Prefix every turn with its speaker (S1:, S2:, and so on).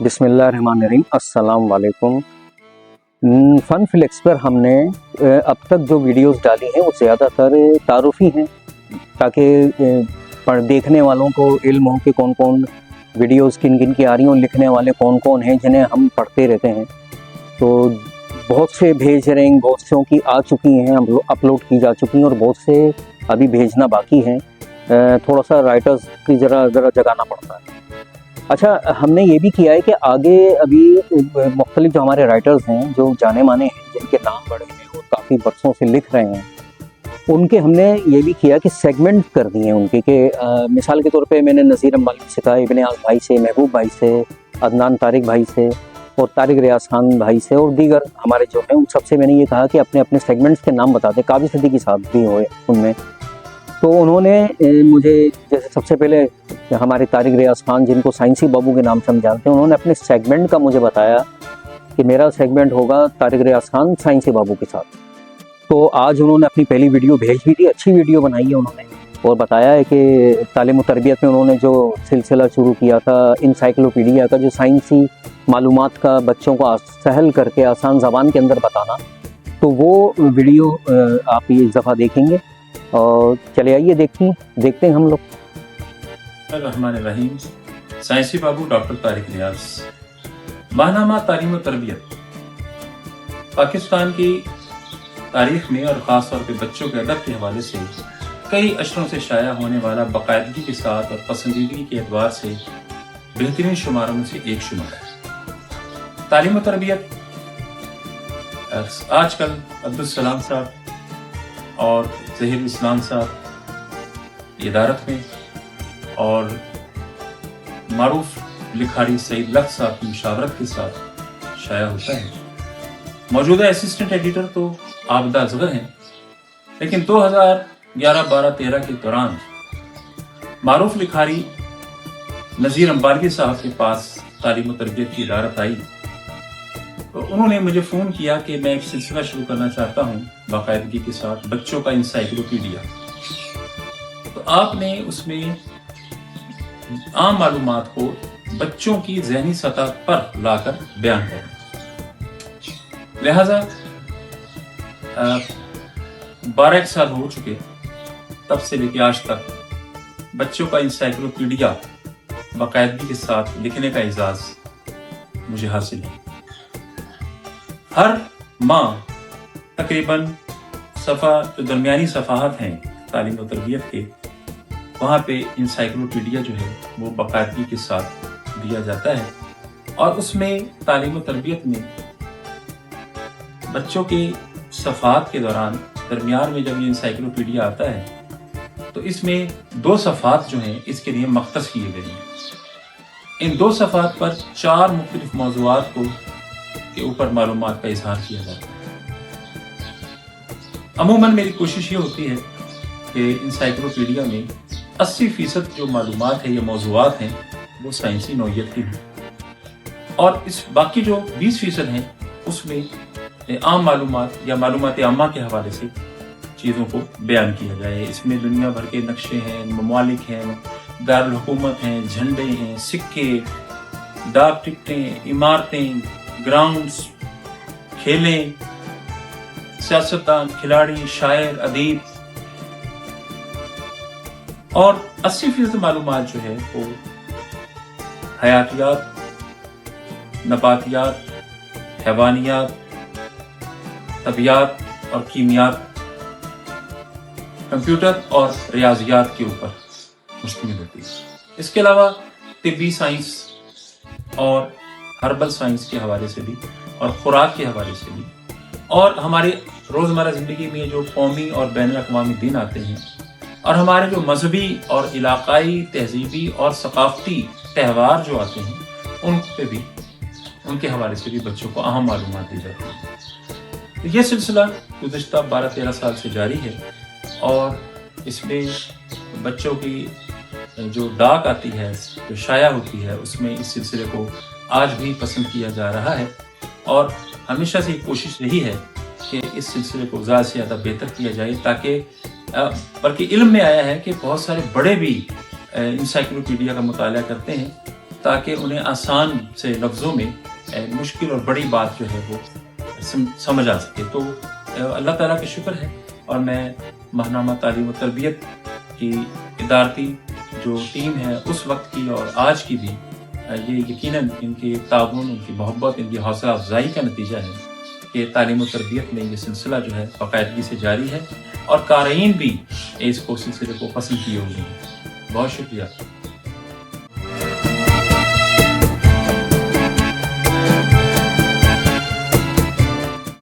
S1: बिस्मिल्लाहिर्रहमानिर्रहीम। अस्सलाम वालेकुम। फ़न फ्लेक्स पर हमने अब तक जो वीडियोस डाली हैं वो ज़्यादातर तारुफ़ी हैं, ताकि देखने वालों को इल्म हो कि कौन कौन वीडियोस किन किन की आ रही हैं और लिखने वाले कौन कौन हैं जिन्हें हम पढ़ते रहते हैं। तो बहुत से भेज रहे हैं, बहुत से की आ चुकी हैं, अपलोड की जा चुकी हैं और बहुत से अभी भेजना बाकी हैं। थोड़ा सा राइटर्स की ज़रा जगाना पड़ता है। अच्छा, हमने ये भी किया है कि आगे अभी मुख्तलिफ जो हमारे राइटर्स हैं, जो जाने माने हैं, जिनके नाम बड़े हैं और काफ़ी बरसों से लिख रहे हैं, उनके हमने ये भी किया कि सेगमेंट कर दिए हैं उनके कि मिसाल के तौर पे मैंने नज़ीर अम्बाली से कहा, इब्ने आज़ भाई से, महबूब भाई से, अदनान तारिक भाई से और तारिक रियाज खान भाई से और दीगर हमारे जो हैं उन सबसे मैंने ये कहा कि अपने अपने सेगमेंट्स के नाम बताते। काबिल सिद्दीकी साहब भी हुए उनमें, तो उन्होंने मुझे जैसे सबसे पहले हमारे तारिक रियाज खान, जिनको साइंसी बाबू के नाम से हम जानते हैं, उन्होंने अपने सेगमेंट का मुझे बताया कि मेरा सेगमेंट होगा तारिक रियाज खान साइंसी बाबू के साथ। तो आज उन्होंने अपनी पहली वीडियो भेज भी दी, अच्छी वीडियो बनाई है उन्होंने, और बताया है कि तालीम व तरबियत में उन्होंने जो सिलसिला शुरू किया था इंसाइक्लोपीडिया का, जो साइंसी मालूमात का बच्चों को सहल करके आसान ज़बान के अंदर बताना, तो वो वीडियो आप ये इस दफ़ा देखेंगे। और चले आइए देखते हैं हम लोग।
S2: रहमानिर्रहीम। साइंसी बाबू डॉक्टर तारिक रियाज। माहनामा तालीम व तरबियत पाकिस्तान की तारीख में और ख़ास तौर पे बच्चों के अदब के हवाले से कई अशरों से शाया होने वाला, बाकायदगी के साथ और पसंदीदगी के एतबार से बेहतरीन शुमारों में से एक शुमार है। तालीम व तरबियत आजकल अब्दुल सलाम साहब और ज़हीर इस्लाम साहब इदारत में और मारूफ लिखारी सईद लख्त साहब की मुशावरत के साथ शाया होता है। मौजूदा असिस्टेंट एडिटर तो आबदा असगर हैं, लेकिन 2011-12-13 के दौरान मारूफ लिखारी नज़ीर अम्बाली साहब के पास तालीम व तरबियत की इदारत आई, तो उन्होंने मुझे फ़ोन किया कि मैं एक सिलसिला शुरू करना चाहता हूँ बाकायदगी के साथ, बच्चों का इंसाइक्लोपीडिया। तो आपने उसमें आम मालूमात को बच्चों की ज़हनी सतह पर लाकर बयान करना। लिहाजा 12 साल हो चुके तब से लेके आज तक बच्चों का इंसाइक्लोपीडिया बाकायदगी के साथ लिखने का एजाज़ मुझे हासिल है। हर माह तकरीबन जो दरमियानी सफ़ाहत हैं तालीम व तरबियत के, वहाँ पे इंसाइक्लोपीडिया जो है वो बाकायदगी के साथ दिया जाता है। और उसमें तालीम व तरबियत में बच्चों के सफ़ाहत के दौरान दरमियान में जब ये इंसाइक्लोपीडिया आता है, तो इसमें 2 सफ़ाहत जो हैं इसके लिए मख्तस किए गए हैं। इन 2 सफ़ाहत पर 4 मुख्तलिफ मौज़ूआत के ऊपर मालूमात का इजहार किया जाता है। अमूमन मेरी कोशिश ये होती है कि इंसाइक्लोपीडिया में 80% जो मालूमात है या मौज़ूआत हैं वो साइंसी नौइयत की हैं, और इस बाकी जो 20% हैं उसमें आम मालूमात या मालूमात आमा के हवाले से चीज़ों को बयान किया जाए। इसमें दुनिया भर के नक्शे हैं, ममालिक हैं, दारुल हुकूमत हैं, झंडे हैं, सिक्के, डाक टिकटें, इमारतें, ग्राउंड्स, खेलें, सियासतदान, खिलाड़ी, शायर, अदीब, और 80% मालूमात जो है वो हयातियात, नबातियात, हैवानियात, तबियात और कीमियात, कंप्यूटर और रियाजियात के ऊपर मुश्तमिल होती है। इसके अलावा तिब्बी साइंस और हर्बल साइंस के हवाले से भी, और खुराक के हवाले से भी, और हमारे रोज़मर्रा ज़िंदगी में जो कौमी और बैनुल अक़वामी दिन आते हैं, और हमारे जो मजहबी और इलाक़ाई, तहज़ीबी और सक़ाफ़ती त्यौहार जो आते हैं, उन पे भी, उनके हवाले से भी बच्चों को अहम मालूमात दी जाती है। तो ये सिलसिला गुज़िश्ता 12-13 साल से जारी है, और इसमें बच्चों की जो डाक आती है, जो शाया होती है, उसमें इस सिलसिले को आज भी पसंद किया जा रहा है। और हमेशा से कोशिश यही है कि इस सिलसिले को ज़्यादा से ज़्यादा बेहतर किया जाए, ताकि बल्कि इल्म में आया है कि बहुत सारे बड़े भी इंसाइक्लोपीडिया का मुताला करते हैं تاکہ انہیں آسان سے لفظوں میں مشکل اور بڑی بات جو ہے وہ سمجھ آ سکے. تو اللہ تعالیٰ کا شکر ہے، اور میں ماہنامہ تعلیم و تربیت کی ادارتی جو ٹیم ہے اس وقت کی اور آج کی بھی، یہ یقیناً ان کے تعاون، ان کی محبت، ان کی حوصلہ افزائی کا نتیجہ ہے کہ تعلیم و تربیت میں یہ سلسلہ جو ہے باقاعدگی سے جاری ہے، اور قارئین بھی اس کو سلسلے کو پسند کیے ہوئے ہیں. بہت شکریہ.